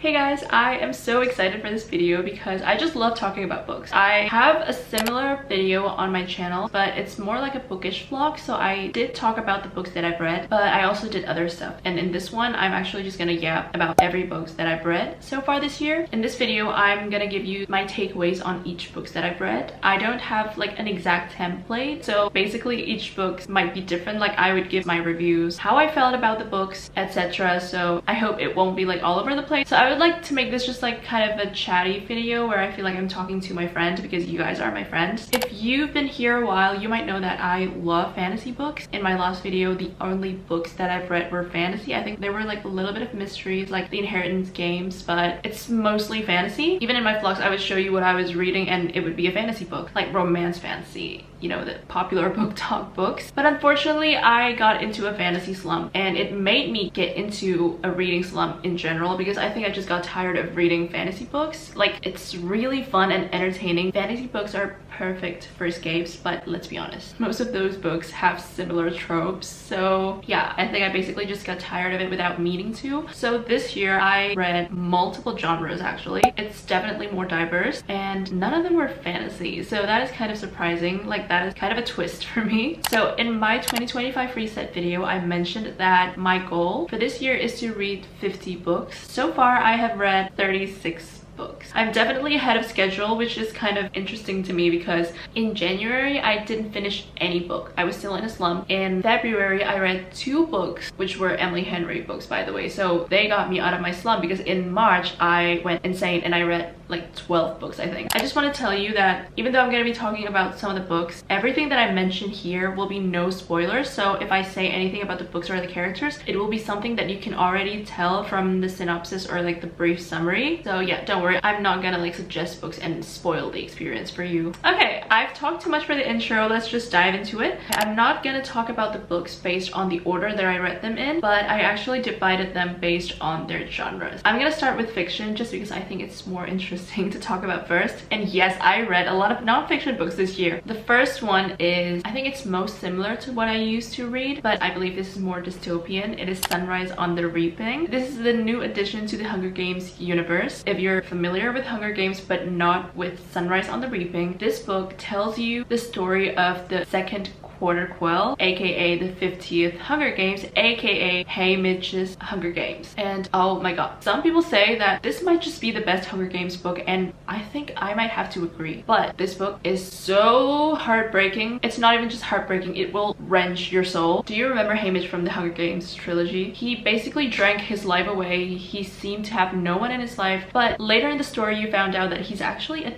Hey guys, I am so excited for this video because I just love talking about books. I have a similar video on my channel, but it's more like a bookish vlog. So I did talk about the books that I've read, but I also did other stuff. And in this one, I'm actually just gonna yap about every book that I've read so far this year. In this video, I'm gonna give you my takeaways on each book that I've read. I don't have like an exact template, so basically each book might be different. Like I would give my reviews, how I felt about the books, etc. So I hope it won't be like all over the place. So I would like to make this just like kind of a chatty video where I feel like I'm talking to my friend because you guys are my friends. If you've been here a while, you might know that I love fantasy books. In my last video, the only books that I've read were fantasy. I think there were like a little bit of mysteries like the Inheritance games, but it's mostly fantasy. Even in my vlogs, I would show you what I was reading and it would be a fantasy book, like romance fantasy, you know, the popular book talk books. But unfortunately, I got into a fantasy slump and it made me get into a reading slump in general because I think I just got tired of reading fantasy books. Like, it's really fun and entertaining. Fantasy books are perfect for escapes, but let's be honest, most of those books have similar tropes. So yeah, I think I basically just got tired of it without meaning to. So this year I read multiple genres actually. It's definitely more diverse and none of them were fantasy. So that is kind of surprising. Like, that is kind of a twist for me. So in my 2025 reset video, I mentioned that my goal for this year is to read 50 books. So far I have read 36 books. I'm definitely ahead of schedule, which is kind of interesting to me because in January I didn't finish any book. I was still in a slump. In February I read 2 books, which were Emily Henry books, by the way, so they got me out of my slump because in March I went insane and I read like 12 books, I think. I just want to tell you that even though I'm going to be talking about some of the books, everything that I mention here will be no spoilers. So if I say anything about the books or the characters, it will be something that you can already tell from the synopsis or like the brief summary. So yeah, don't worry, I'm not gonna like suggest books and spoil the experience for you. Okay, I've talked too much for the intro. Let's just dive into it. I'm not gonna talk about the books based on the order that I read them in, but I actually divided them based on their genres. I'm gonna start with fiction just because I think it's more interesting to talk about first. And yes, I read a lot of non-fiction books this year. The first one is, I think it's most similar to what I used to read, but I believe this is more dystopian. It is Sunrise on the Reaping. This is the new addition to the Hunger Games universe. If you're familiar with Hunger Games but not with Sunrise on the Reaping, this book tells you the story of the second quarter quell, aka the 50th Hunger Games, aka Haymitch's Hunger Games. And oh my god, some people say that this might just be the best Hunger Games book, and I think I might have to agree. But this book is so heartbreaking. It's not even just heartbreaking, it will wrench your soul. Do you remember Haymitch from the Hunger Games trilogy? He basically drank his life away. He seemed to have no one in his life, but later in the story you found out that he's actually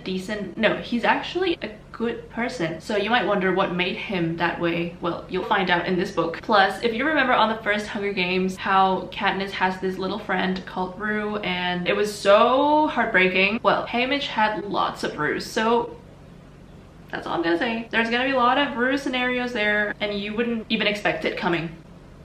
he's actually a good person. So you might wonder what made him that way. Well, you'll find out in this book. Plus, if you remember on the first Hunger Games how Katniss has this little friend called Rue and it was so heartbreaking. Well, Haymitch had lots of Rues, so that's all I'm gonna say. There's gonna be a lot of Rue scenarios there and you wouldn't even expect it coming.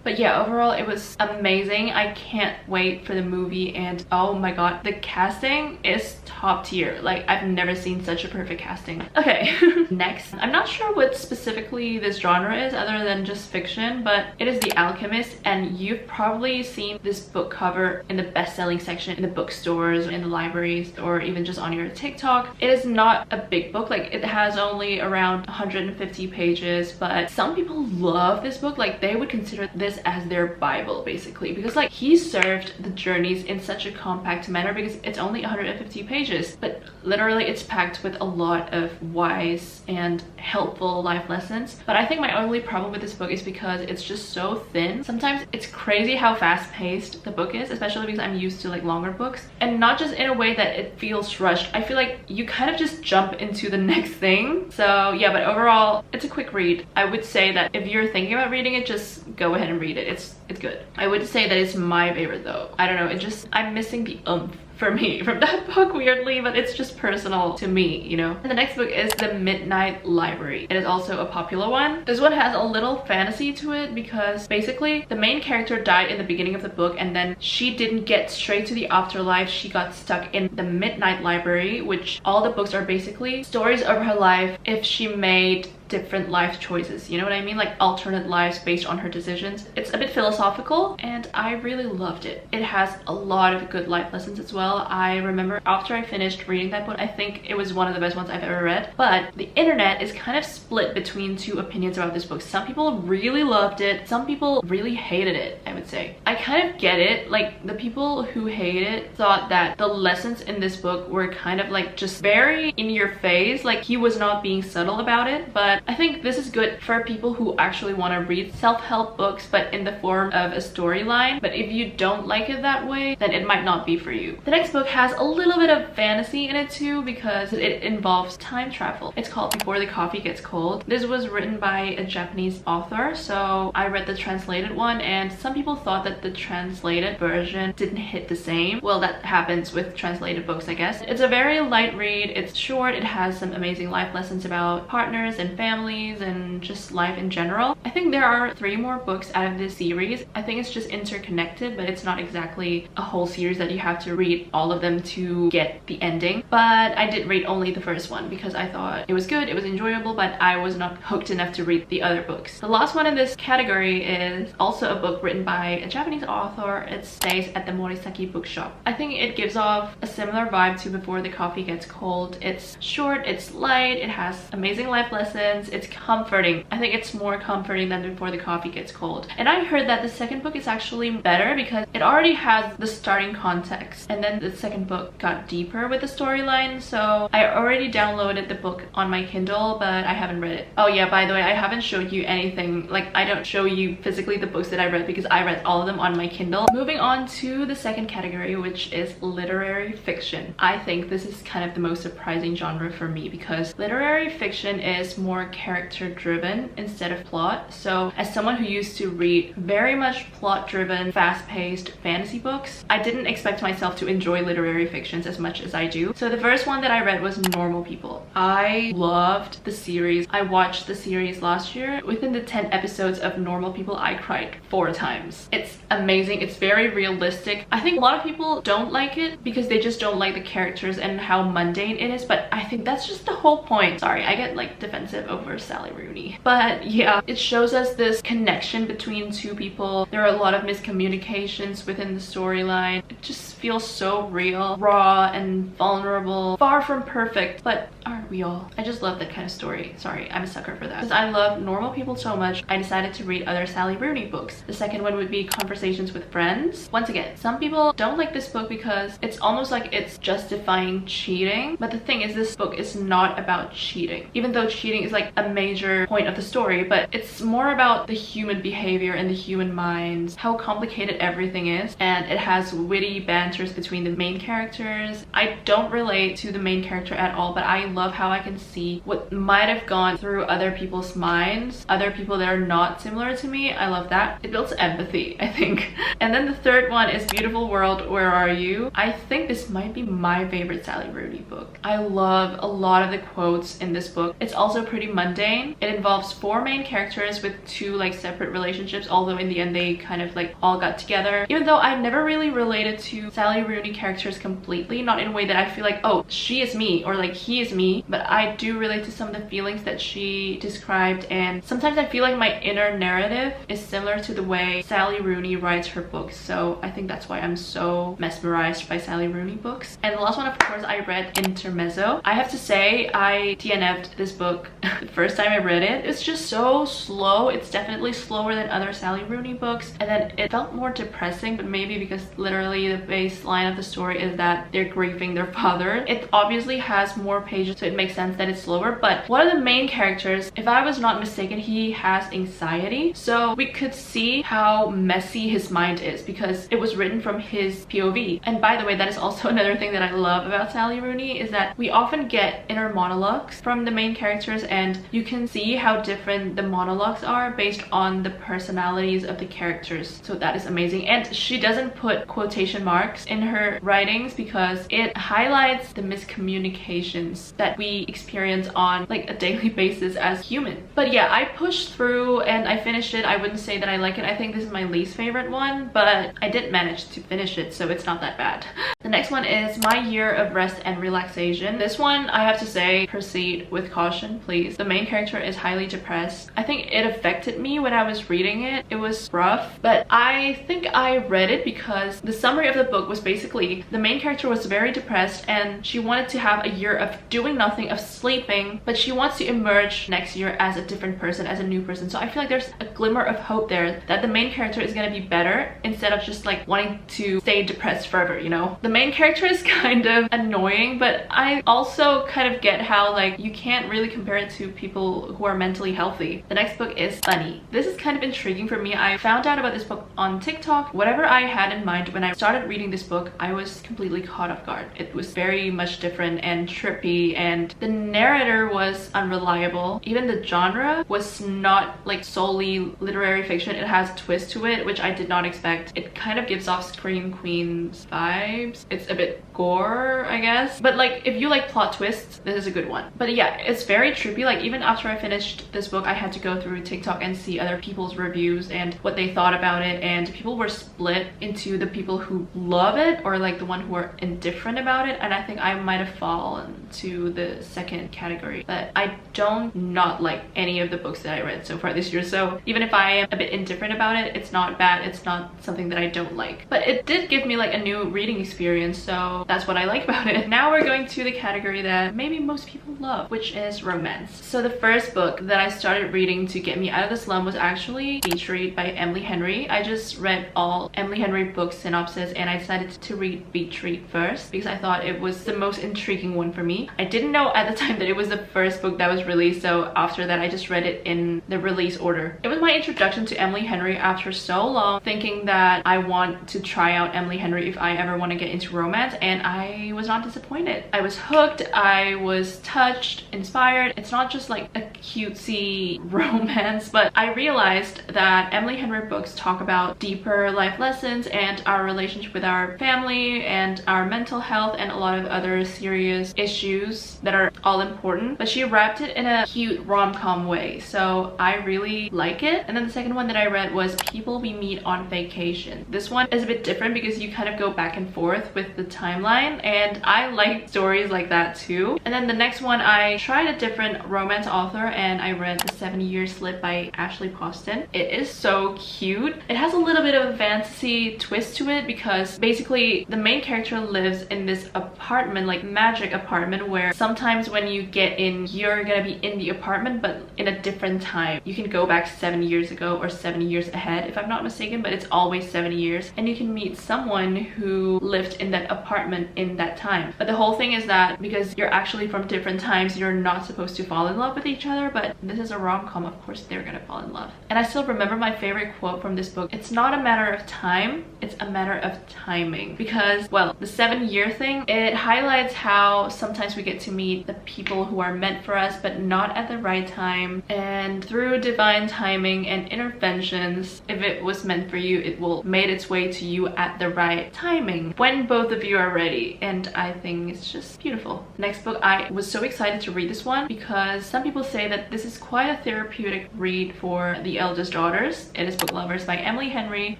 But yeah, overall it was amazing. I can't wait for the movie, and oh my god, the casting is top tier. Like, I've never seen such a perfect casting. Okay, next. I'm not sure what specifically this genre is other than just fiction, but it is The Alchemist, and you've probably seen this book cover in the best-selling section in the bookstores, in the libraries, or even just on your TikTok. It is not a big book. Like, it has only around 150 pages, but some people love this book. Like, they would consider this as their Bible basically, because like he served the journeys in such a compact manner because it's only 150 pages, but literally it's packed with a lot of wise and helpful life lessons. But I think my only problem with this book is because it's just so thin. Sometimes it's crazy how fast-paced the book is, especially because I'm used to like longer books, and not just in a way that it feels rushed. I feel like you kind of just jump into the next thing. So yeah, but overall it's a quick read. I would say that if you're thinking about reading it, just go ahead and read it. It's good. I would say that it's my favorite though. I don't know, it just, I'm missing the oomph for me from that book, weirdly, but it's just personal to me, you know. And the next book is The Midnight Library. It is also a popular one. This one has a little fantasy to it because basically the main character died in the beginning of the book and then she didn't get straight to the afterlife. She got stuck in the Midnight Library, which all the books are basically stories of her life if she made different life choices, you know what I mean? Like alternate lives based on her decisions. It's a bit philosophical and I really loved it. It has a lot of good life lessons as well. I remember after I finished reading that book, I think it was one of the best ones I've ever read. But the internet is kind of split between two opinions about this book. Some people really loved it, some people really hated it, I would say. I kind of get it. Like the people who hate it thought that the lessons in this book were kind of like just very in your face, like he was not being subtle about it. But I think this is good for people who actually want to read self-help books but in the form of a storyline. But if you don't like it that way, then it might not be for you. The next book has a little bit of fantasy in it too because it involves time travel. It's called Before the Coffee Gets Cold. This was written by a Japanese author, so I read the translated one, and some people thought that the translated version didn't hit the same. Well, that happens with translated books, I guess. It's a very light read. It's short. It has some amazing life lessons about partners and families and just life in general. I think there are 3 more books out of this series. I think it's just interconnected, but it's not exactly a whole series that you have to read all of them to get the ending. But I did read only the first one because I thought it was good, it was enjoyable, but I was not hooked enough to read the other books. The last one in this category is also a book written by a Japanese author. It stays at the Morisaki bookshop. I think it gives off a similar vibe to Before the Coffee Gets Cold. It's short, it's light, it has amazing life lessons, it's comforting. I think it's more comforting than Before the Coffee Gets Cold. And I heard that the second book is actually better because it already has the starting context, and then the second book got deeper with the storyline. So I already downloaded the book on my Kindle, but I haven't read it. Oh yeah, by the way, I haven't showed you anything. Like, I don't show you physically the books that I read because I read all of them on my Kindle. Moving on to the second category, which is literary fiction. I think this is kind of the most surprising genre for me because literary fiction is more character driven instead of plot. So as someone who used to read very much plot driven, fast-paced fantasy books, I didn't expect myself to enjoy literary fictions as much as I do. So the first one that I read was Normal People. I loved the series. I watched the series last year. Within the 10 episodes of Normal People, I cried 4 times. It's amazing. It's very realistic. I think a lot of people don't like it because they just don't like the characters and how mundane it is, but I think that's just the whole point. Sorry, I get like defensive over Sally Rooney. But yeah, it shows us this connection between 2 people. There are a lot of miscommunications within the storyline. It just feels so real, raw and vulnerable, far from perfect, but aren't we all? I just love that kind of story. Sorry, I'm a sucker for that. Because I love Normal People so much, I decided to read other Sally Rooney books. The second one would be Conversations with Friends. Once again, some people don't like this book because it's almost like it's justifying cheating. But the thing is, this book is not about cheating. Even though cheating is like a major point of the story, but it's more about the human behavior and the human minds, how complicated everything is. And it has witty banters between the main characters. I don't relate to the main character at all, but I love how I can see what might have gone through other people's minds, other people that are not similar to me. I love that. It builds empathy, I think. And then the third one is Beautiful World, Where Are You? I think this might be my favorite Sally Rooney book. I love a lot of the quotes in this book. It's also pretty mundane. It involves 4 main characters with 2 like separate relationships, although in the end they kind of like all got together. Even though I've never really related to Sally Rooney characters completely, not in a way that I feel like, oh, she is me or like he is me, but I do relate to some of the feelings that she described, and sometimes I feel like my inner narrative is similar to the way Sally Rooney writes her books. So I think that's why I'm so mesmerized by Sally Rooney books. And the last one, of course, I read Intermezzo. I have to say, I DNF'd this book the first time I read it. It's just so slow. It's definitely slower than other Sally Rooney books, and then it felt more depressing, but maybe because literally the baseline of the story is that they're grieving their father. It obviously has more pages, so it makes sense that it's slower. But one of the main characters, if I was not mistaken, he has anxiety, so we could see how messy his mind is because it was written from his POV. And by the way, that is also another thing that I love about Sally Rooney, is that we often get inner monologues from the main characters, and you can see how different the monologues are based on the personalities of the characters. So that is amazing. And she doesn't put quotation marks in her writings because it highlights the miscommunications that we experience on like a daily basis as human. But yeah, I pushed through and I finished it. I wouldn't say that I like it. I think this is my least favorite one, but I did manage to finish it, so it's not that bad. The next one is My Year of Rest and Relaxation. This one, I have to say, proceed with caution, please. the main character is highly depressed. I think it affected me when I was reading it. It was rough, but I think I read it because the summary of the book was basically the main character was very depressed and she wanted to have a year of doing nothing, of sleeping, but she wants to emerge next year as a different person, as a new person. So I feel like there's a glimmer of hope there that the main character is gonna be better instead of just like wanting to stay depressed forever, you know? The main character is kind of annoying, but I also kind of get how like you can't really compare it to people who are mentally healthy. The next book is Rani. This is kind of intriguing for me. I found out about this book on TikTok. Whatever I had in mind when I started reading this book, I was completely caught off guard. It was very much different and trippy, and the narrator was unreliable. Even the genre was not like solely literary fiction. It has a twist to it, which I did not expect. It kind of gives off Scream Queens vibes. It's a bit gore, I guess, but like if you like plot twists, this is a good one. But yeah, it's very trippy. Like even after I finished this book, I had to go through TikTok and see other people's reviews and what they thought about it, and people were split into the people who love it or like the one who are indifferent about it, and I think I might have fallen to the second category. But I don't not like any of the books that I read so far this year, so even if I am a bit indifferent about it, it's not bad. It's not something that I don't like, but it did give me like a new reading experience, so that's what I like about it. Now we're going to the category that maybe most people love, which is romance. So the first book that I started reading to get me out of the slum was actually Beach Read by Emily Henry. I just read all Emily Henry books synopsis and I decided to read Beach Read first because I thought it was the most intriguing one for me. I didn't know at the time that it was the first book that was released, so after that I just read it in the release order. It was my introduction to Emily Henry after so long, thinking that I want to try out Emily Henry if I ever want to get into romance, and I was not disappointed. I was hooked, I was touched, inspired. It's not just like a cutesy romance, but I realized that Emily Henry books talk about deeper life lessons and our relationship with our family and our mental health and a lot of other serious issues that are all important, but she wrapped it in a cute rom-com way, so I really like it. And then the second one that I read was People We Meet on Vacation. This one is a bit different because you kind of go back and forth with the timeline, and I like stories like that too. And then the next one, I tried a different romance author and I read The 7-Year Slip by Ashley Poston. It is so cute. It has a little bit of a fantasy twist to it because basically the main character lives in this apartment, like magic apartment, where sometimes when you get in, you're gonna be in the apartment but in a different time. You can go back 7 years ago or 7 years ahead if I'm not mistaken, but it's always 7 years, and you can meet someone who lived in that apartment in that time. But the whole thing is that because you're actually from different times, you're not supposed to fall in love with each other, but this is a rom-com, of course they're gonna fall in love. And I still remember my favorite quote from this book. It's not a matter of time, it's a matter of timing. Because, well, the 7-year thing, it highlights how sometimes we get to meet the people who are meant for us but not at the right time, and through divine timing and interventions, if it was meant for you, it will made its way to you at the right timing when both of you are ready. And I think it's just beautiful. Next book, I was so excited to read this one because some people say that this is quite a therapeutic read for the eldest daughters. It is Book Lovers by Emily Henry,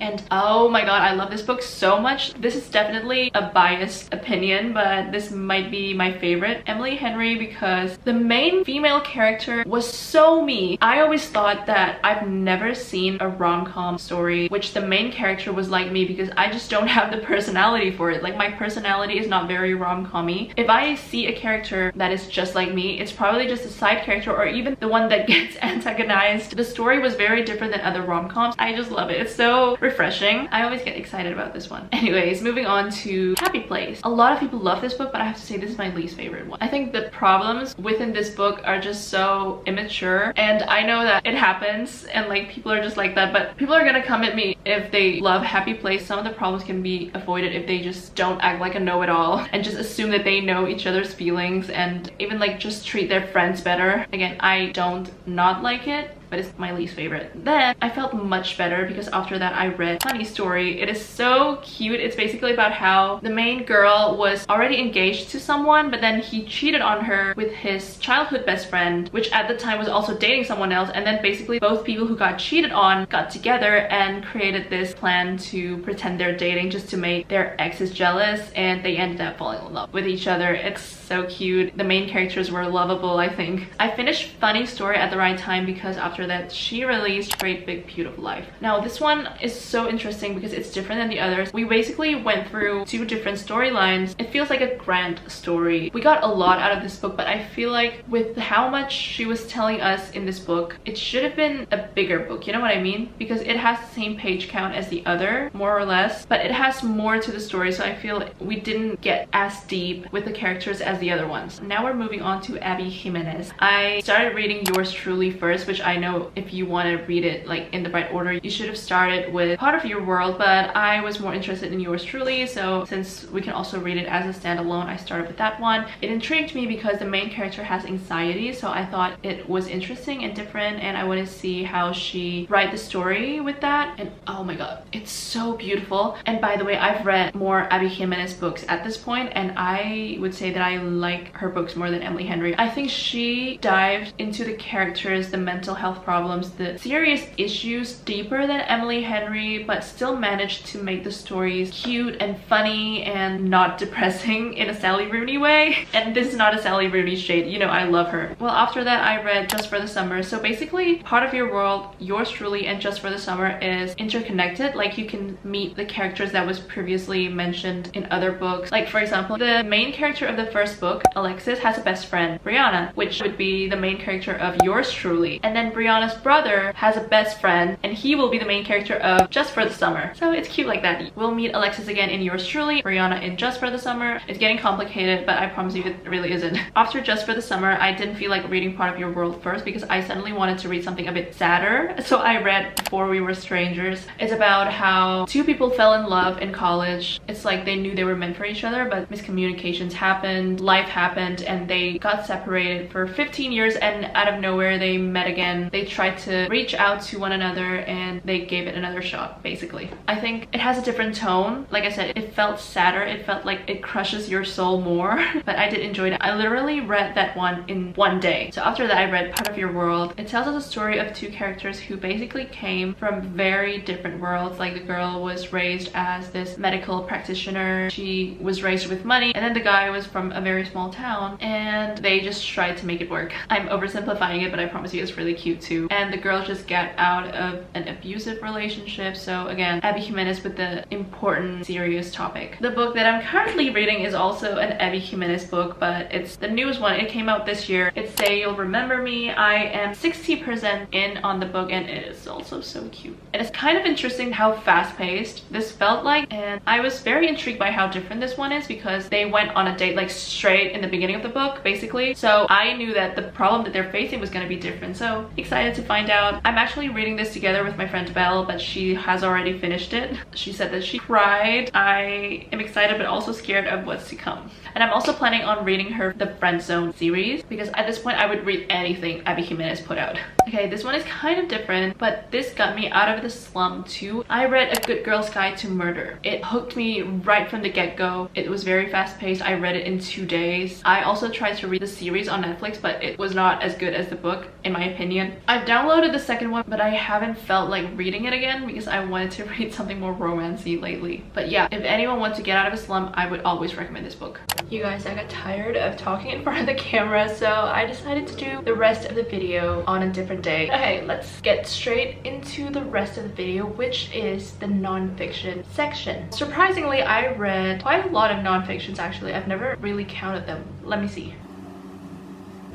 and oh my god, I love this book so much. This is definitely a biased opinion, but this might be my favorite Emily Henry because the main female character was so me. I always thought that I've never seen a rom-com story which the main character was like me because I just don't have the personality for it. Like my personality is not very rom-com-y. If I see a character that is just like me, it's probably just a side character or even the one that gets antagonized. The story was very different than other rom-coms. I just love it. It's so refreshing. I always get excited about this one. Anyways, moving on to Happy Place. A lot of people love this book, but I have to say this is my least favorite one. I think the problems within this book are just so immature, and I know that it happens and like people are just like that, but people are gonna come at me if they love Happy Place. Some of the problems can be avoided if they just don't act like a know-it-all and just assume that they know each other's feelings and even like just treat their friends better. Again, I don't not like it, but it's my least favorite. Then I felt much better because after that I read Honey's story. It is so cute. It's basically about how the main girl was already engaged to someone, but then he cheated on her with his childhood best friend, which at the time was also dating someone else, and then basically both people who got cheated on got together and created this plan to pretend they're dating just to make their exes jealous, and they ended up falling in love with each other. It's so cute. The main characters were lovable, I think. I finished Funny's story at the right time because after that she released Great Big Beautiful Life. Now this one is so interesting because it's different than the others. We basically went through two different storylines. It feels like a grand story. We got a lot out of this book, but I feel like with how much she was telling us in this book, it should have been a bigger book, you know what I mean? Because it has the same page count as the other, more or less, but it has more to the story, so I feel we didn't get as deep with the characters as the other ones. Now we're moving on to Abby Jimenez. I started reading Yours Truly first, which I know if you want to read it like in the right order, you should have started with Part of Your World, but I was more interested in Yours Truly, so since we can also read it as a standalone, I started with that one. It intrigued me because the main character has anxiety, so I thought it was interesting and different, and I wanted to see how she write the story with that. And oh my god, it's so beautiful. And by the way, I've read more Abby Jimenez books at this point, and I would say that I like her books more than Emily Henry. I think she dived into the characters, the mental health problems, the serious issues deeper than Emily Henry, but still managed to make the stories cute and funny and not depressing in a Sally Rooney way. And this is not a Sally Rooney shade, you know I love her. Well, after that I read Just for the Summer. So basically Part of Your World, Yours Truly, and Just for the Summer is interconnected. Like you can meet the characters that was previously mentioned in other books. Like for example, the main character of the first book, Alexis, has a best friend, Brianna, which would be the main character of Yours Truly. And then Brianna's brother has a best friend, and he will be the main character of Just for the Summer. So it's cute like that. We'll meet Alexis again in Yours Truly, Brianna in Just for the Summer. It's getting complicated, but I promise you it really isn't. After Just for the Summer, I didn't feel like reading Part of Your World first because I suddenly wanted to read something a bit sadder. So I read Before We Were Strangers. It's about how two people fell in love in college. It's like they knew they were meant for each other, but miscommunications happened, life happened, and they got separated for 15 years, and out of nowhere they met again. They tried to reach out to one another and they gave it another shot, basically. I think it has a different tone. Like I said, it felt sadder. It felt like it crushes your soul more, but I did enjoy it. I literally read that one in one day. So after that I read Part of Your World. It tells us a story of two characters who basically came from very different worlds. Like the girl was raised as this medical practitioner. She was raised with money, and then the guy was from a very small town, and they just tried to make it work. I'm oversimplifying it, but I promise you it's really cute too. And the girl just got out of an abusive relationship. So again, Abby Jimenez with the important serious topic. The book that I'm currently reading is also an Abby Jimenez book, but it's the newest one. It came out this year. It's Say You'll Remember Me. I am 60% in on the book, and it is also so cute. And it's kind of interesting how fast-paced this felt like, and I was very intrigued by how different this one is because they went on a date like straight in the beginning of the book, basically. So I knew that the problem that they're facing was going to be different. So excited to find out. I'm actually reading this together with my friend Belle, but she has already finished it. She said that she cried. I am excited but also scared of what's to come. And I'm also planning on reading her The Friend Zone series because at this point I would read anything Abby Jimenez put out. Okay, this one is kind of different, but this got me out of the slump too. I read A Good Girl's Guide to Murder. It hooked me right from the get-go. It was very fast-paced. I read it in 2 days. I also tried to read the series on Netflix, but it was not as good as the book, in my opinion. I've downloaded the second one, but I haven't felt like reading it again because I wanted to read something more romancy lately. But yeah, if anyone wants to get out of a slump, I would always recommend this book. You guys, I got tired of talking in front of the camera, so I decided to do the rest of the video on a different day. Okay, let's get straight into the rest of the video, which is the non-fiction section. Surprisingly, I read quite a lot of non-fictions actually. I've never really counted them. Let me see.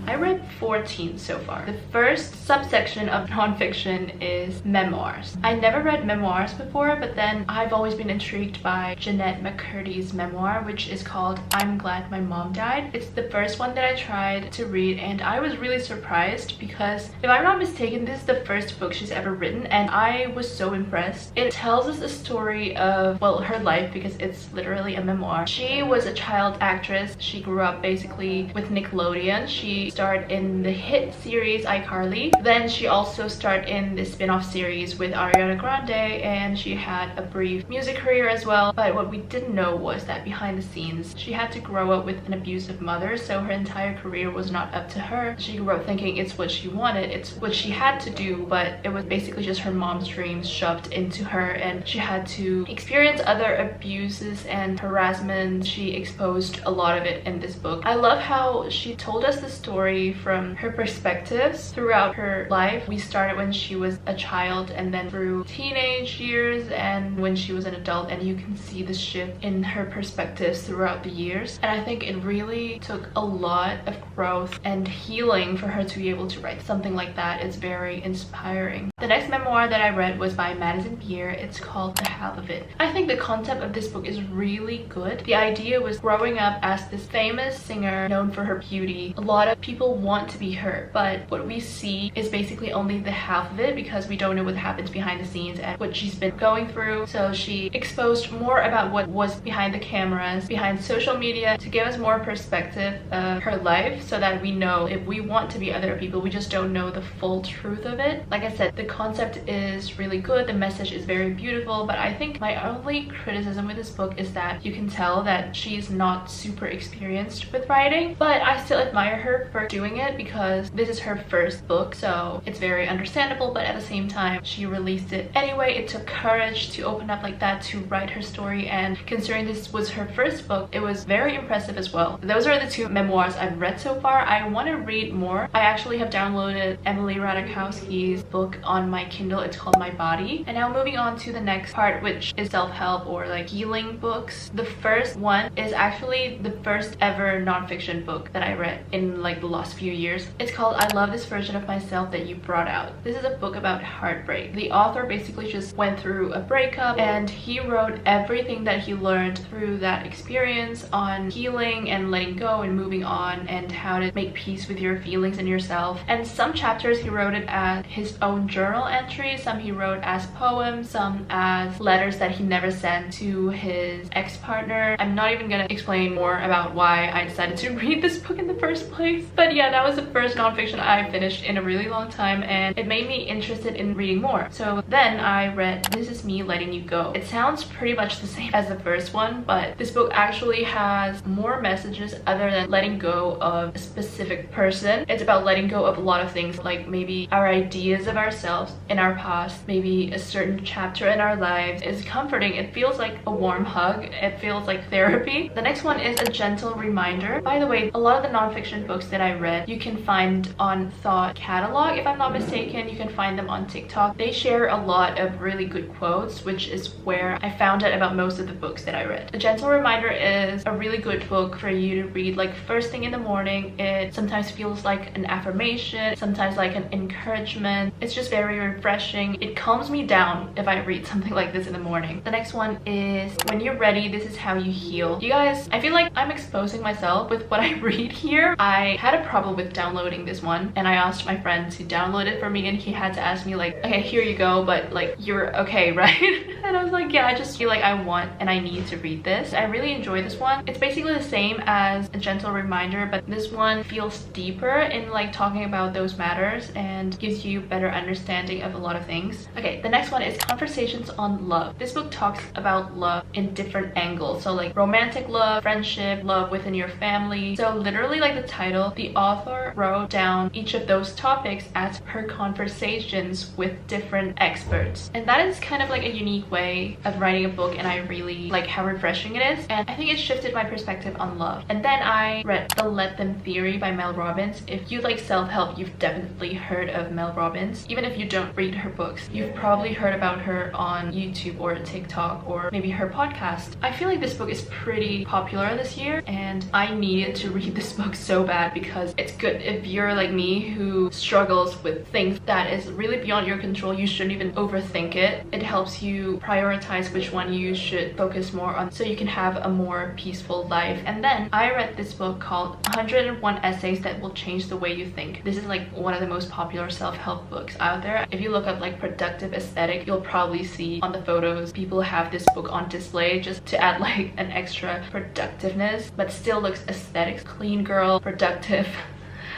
I read 14 so far. The first subsection of nonfiction is memoirs. I never read memoirs before, but then I've always been intrigued by Jeanette McCurdy's memoir, which is called I'm Glad My Mom Died. It's the first one that I tried to read, and I was really surprised because, if I'm not mistaken, this is the first book she's ever written, and I was so impressed. It tells us a story of, well, her life, because it's literally a memoir. She was a child actress. She grew up basically with Nickelodeon. She starred in the hit series iCarly. Then she also starred in the spin-off series with Ariana Grande, and she had a brief music career as well. But what we didn't know was that behind the scenes, she had to grow up with an abusive mother, so her entire career was not up to her. She grew up thinking it's what she wanted, it's what she had to do, but it was basically just her mom's dreams shoved into her, and she had to experience other abuses and harassment. She exposed a lot of it in this book. I love how she told us the story from her perspectives throughout her life. We started when she was a child, and then through teenage years, and when she was an adult, and you can see the shift in her perspectives throughout the years. And I think it really took a lot of growth and healing for her to be able to write something like that. It's very inspiring. The next memoir that I read was by Madison Beer. It's called The Half of It. I think the concept of this book is really good. The idea was growing up as this famous singer known for her beauty. A lot of people want to be her, but what we see is basically only the half of it because we don't know what happens behind the scenes and what she's been going through. So she exposed more about what was behind the cameras, behind social media, to give us more perspective of her life so that we know if we want to be other people, we just don't know the full truth of it. Like I said, the concept is really good, the message is very beautiful, but I think my only criticism with this book is that you can tell that she's not super experienced with writing, but I still admire her for doing it because this is her first book, so it's very understandable. But at the same time, she released it anyway. It took courage to open up like that to write her story, and considering this was her first book, it was very impressive as well. Those are the two memoirs I've read so far. I want to read more. I actually have downloaded Emily Ratajkowski's book on my Kindle. It's called My Body. And now moving on to the next part, which is self-help or like healing books. The first one is actually the first ever nonfiction book that I read in like the last few years. It's called I Love This Version of Myself That You Brought Out. This is a book about heartbreak. The author basically just went through a breakup, and he wrote everything that he learned through that experience on healing and letting go and moving on, and how to make peace with your feelings and yourself. And some chapters he wrote it as his own journal entries, some he wrote as poems, some as letters that he never sent to his ex-partner. I'm not even gonna explain more about why I decided to read this book in the first place, but yeah, that was the first nonfiction I finished in a really long time, and it made me interested in reading more. So then I read This Is Me Letting You Go. It sounds pretty much the same as the first one, but this book actually has more messages other than letting go of a specific person. It's about letting go of a lot of things, like maybe our ideas of ourselves in our past, maybe a certain chapter in our lives. It's comforting. It feels like a warm hug. It feels like therapy. The next one is A Gentle Reminder. By the way, a lot of the nonfiction books that I read you can find on Thought Catalog, if I'm not mistaken. You can find them on TikTok. They share a lot of really good quotes, which is where I found out about most of the books that I read. A Gentle Reminder is a really good book for you to read like first thing in the morning. It sometimes feels like an affirmation, sometimes like an encouragement. It's just very refreshing. It calms me down if I read something like this in the morning. The next one is When You're Ready, This Is How You Heal. You guys, I feel like I'm exposing myself with what I read here. I had a problem with downloading this one, and I asked my friend to download it for me, and he had to ask me like, okay, here you go, but like, you're okay, right? And I was like, yeah, I just feel like I want and I need to read this. I really enjoy this one. It's basically the same as A Gentle Reminder, but this one feels deeper in like talking about those matters and gives you better understanding of a lot of things. Okay, the next one is Conversations on Love. This book talks about love in different angles, so like romantic love, friendship, love within your family. So literally, like the title, the author wrote down each of those topics as her conversations with different experts, and that is kind of like a unique way of writing a book, and I really like how refreshing it is, and I think it shifted my perspective on love. And then I read The Let Them Theory by Mel Robbins. If you like self-help, you've definitely heard of Mel Robbins. Even if you don't read her books, you've probably heard about her on YouTube or TikTok or maybe her podcast. I feel like this book is pretty popular this year, and I needed to read this book so bad because it's good if you're like me who struggles with things that is really beyond your control. You shouldn't even overthink it. It helps you prioritize which one you should focus more on so you can have a more peaceful life. And then I read this book called 101 Essays That Will Change the Way You Think. This is like one of the most popular self-help books out there. If you look up like productive aesthetic, you'll probably see on the photos people have this book on display just to add like an extra productiveness, but still looks aesthetic. Clean girl, productive.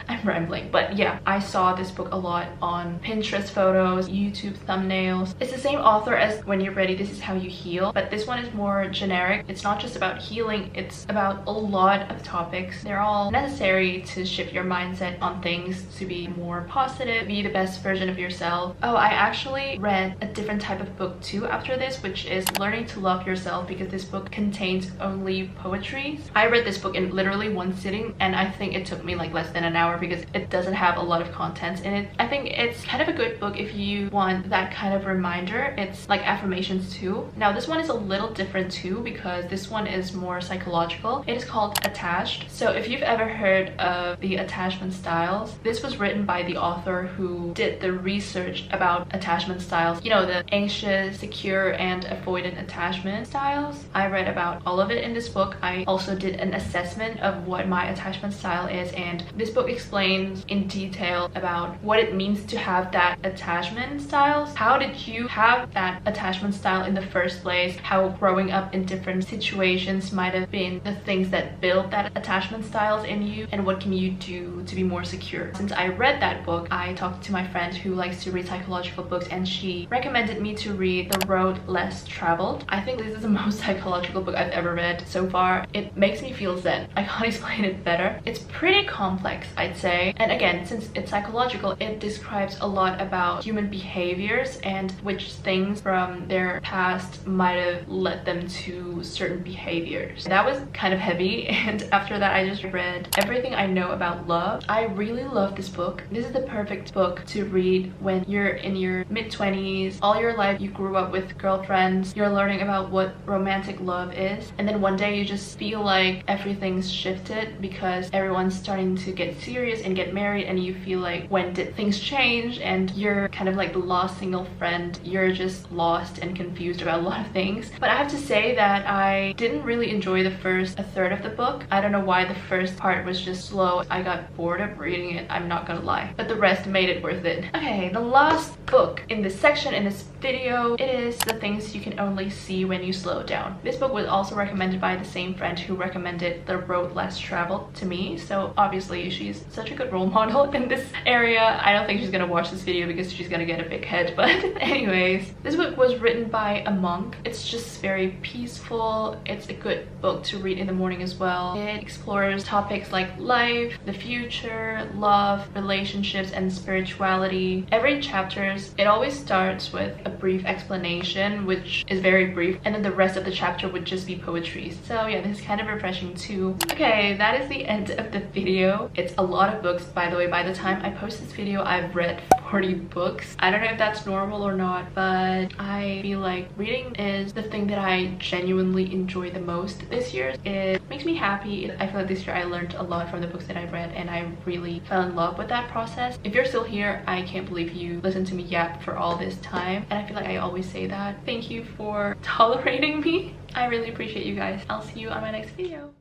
I'm rambling, but yeah, I saw this book a lot on Pinterest photos, YouTube thumbnails. It's the same author as When You're Ready, This Is How You Heal, but this one is more generic. It's not just about healing, it's about a lot of topics. They're all necessary to shift your mindset on things, to be more positive, be the best version of yourself. Oh, I actually read a different type of book too after this, which is Learning to Love Yourself, because this book contains only poetry. I read this book in literally one sitting, and I think it took me like less than an hour because it doesn't have a lot of content in it. I think it's kind of a good book if you want that kind of reminder. It's like affirmations too. Now this one is a little different too because this one is more psychological. It is called Attached. So if you've ever heard of the attachment styles, this was written by the author who did the research about attachment styles. You know, the anxious, secure, and avoidant attachment styles. I read about all of it in this book. I also did an assessment of what my attachment style is, and this book explains in detail about what it means to have that attachment styles. How did you have that attachment style in the first place? How growing up in different situations might have been the things that build that attachment styles in you, and what can you do to be more secure. Since I read that book, I talked to my friend who likes to read psychological books, and she recommended me to read The Road Less Traveled. I think this is the most psychological book I've ever read so far. It makes me feel zen. I can't explain it better. It's pretty complex, I'd say. And again, since it's psychological, it describes a lot about human behaviors and which things from their past might have led them to certain behaviors. That was kind of heavy, and after that I just read Everything I Know About Love. I really love this book. This is the perfect book to read when you're in your mid-20s. All your life you grew up with girlfriends, you're learning about what romantic love is, and then one day you just feel like everything's shifted because everyone's starting to get serious and get married, and you feel like, when did things change? And you're kind of like the lost single friend. You're just lost and confused about a lot of things. But I have to say that I didn't really enjoy the first third of the book. I don't know why. The first part was just slow. I got bored of reading it, I'm not gonna lie, but the rest made it worth it. Okay, the last book in this section, in this video, it is The Things You Can Only See When You Slow Down. This book was also recommended by the same friend who recommended The Road Less Traveled to me, so obviously she's such a good role model in this area. I don't think she's gonna watch this video because she's gonna get a big head, but anyways, this book was written by a monk. It's just very peaceful. It's a good book to read in the morning as well. It explores topics like life, the future, love, relationships, and spirituality. Every chapter, it always starts with a brief explanation, which is very brief, and then the rest of the chapter would just be poetry. So yeah, this is kind of refreshing too. Okay, that is the end of the video. It's a lot of books, by the way. By the time I post this video, I've read 40 books. I don't know if that's normal or not, but I feel like reading is the thing that I genuinely enjoy the most this year. It makes me happy. I feel like this year I learned a lot from the books that I read, and I really fell in love with that process. If you're still here, I can't believe you listened to me yap for all this time, and I feel like I always say that. Thank you for tolerating me. I really appreciate you guys. I'll see you on my next video.